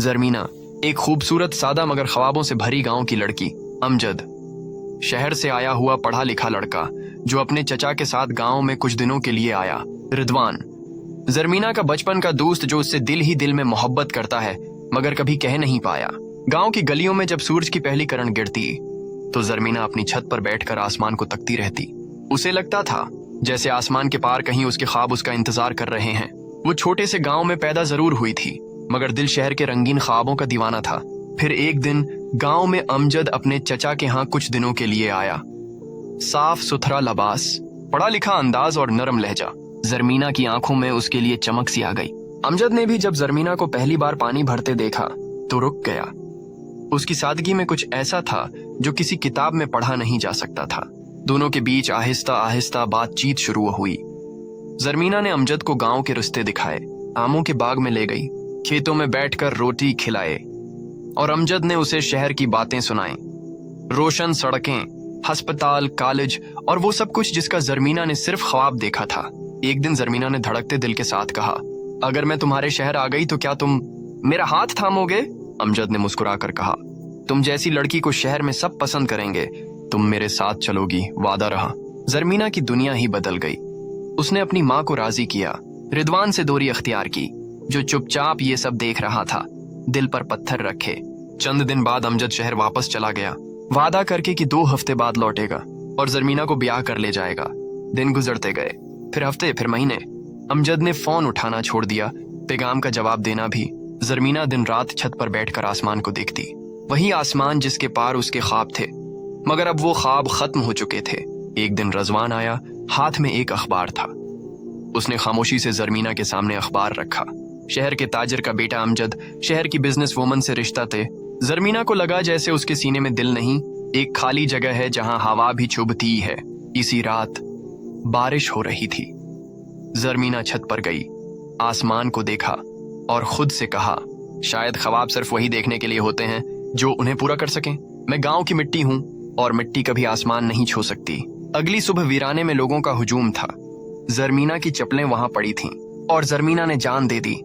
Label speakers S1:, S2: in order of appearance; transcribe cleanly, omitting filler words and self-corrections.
S1: जरमीना, एक खूबसूरत सादा मगर ख्वाबों से भरी गांव की लड़की। अमजद, शहर से आया हुआ पढ़ा लिखा लड़का जो अपने चचा के साथ गांव में कुछ दिनों के लिए आया। रिदवान, जरमीना का बचपन का दोस्त जो उससे दिल ही दिल में मोहब्बत करता है मगर कभी कह नहीं पाया। गांव की गलियों में जब सूरज की पहली किरण गिरती तो जरमीना अपनी छत पर बैठकर आसमान को तकती रहती। उसे लगता था जैसे आसमान के पार कहीं उसके ख्वाब उसका इंतजार कर रहे हैं। वो छोटे से गांव में पैदा जरूर हुई थी मगर दिल शहर के रंगीन ख्वाबों का दीवाना था। फिर एक दिन गांव में अमजद अपने चचा के यहाँ कुछ दिनों के लिए आया। साफ सुथरा लिबास, पढ़ा लिखा अंदाज और नरम लहजा, जरमीना की आंखों में उसके लिए चमक सी आ गई। अमजद ने भी जब जरमीना को पहली बार पानी भरते देखा तो रुक गया। उसकी सादगी में कुछ ऐसा था जो किसी किताब में पढ़ा नहीं जा सकता था। दोनों के बीच आहिस्ता आहिस्ता बातचीत शुरू हुई। जरमीना ने अमजद को गांव के रास्ते दिखाए, आमों के बाग में ले गई, खेतों में बैठकर रोटी खिलाए और अमजद ने उसे शहर की बातें सुनाई। रोशन सड़कें, अस्पताल, कॉलेज और वो सब कुछ जिसका जरमीना ने सिर्फ ख्वाब देखा था। एक दिन जरमीना ने धड़कते दिल के साथ कहा, अगर मैं तुम्हारे शहर आ गई तो क्या तुम मेरा हाथ थामोगे? अमजद ने मुस्कुराकर कहा, तुम जैसी लड़की को शहर में सब पसंद करेंगे, तुम मेरे साथ चलोगी, वादा रहा। जरमीना की दुनिया ही बदल गई। उसने अपनी माँ को राजी किया, रिदवान से दूरी अख्तियार की जो चुपचाप ये सब देख रहा था, दिल पर पत्थर रखे। चंद दिन बाद अमजद शहर वापस चला गया, वादा करके कि 2 हफ्ते बाद लौटेगा और जरमीना को ब्याह कर ले जाएगा। दिन गुजरते गए, फिर हफ्ते, फिर महीने। अमजद ने फोन उठाना छोड़ दिया, पैगाम का जवाब देना भी। जरमीना दिन रात छत पर बैठकर आसमान को देखती, वही आसमान जिसके पार उसके ख्वाब थे, मगर अब वो ख्वाब खत्म हो चुके थे। एक दिन रजवान आया, हाथ में एक अखबार था। उसने खामोशी से जरमीना के सामने अखबार रखा। शहर के ताजिर का बेटा अमजद शहर की बिजनेस वुमन से रिश्ता थे। जरमीना को लगा जैसे उसके सीने में दिल नहीं, एक खाली जगह है जहां हवा भी चुभती है। इसी रात बारिश हो रही थी। जरमीना छत पर गई, आसमान को देखा और खुद से कहा, शायद ख्वाब सिर्फ वही देखने के लिए होते हैं जो उन्हें पूरा कर सकें। मैं गांव की मिट्टी हूं और मिट्टी कभी आसमान नहीं छू सकती। अगली सुबह वीराने में लोगों का हुजूम था। जरमीना की चप्पलें वहां पड़ी थीं और जरमीना ने जान दे दी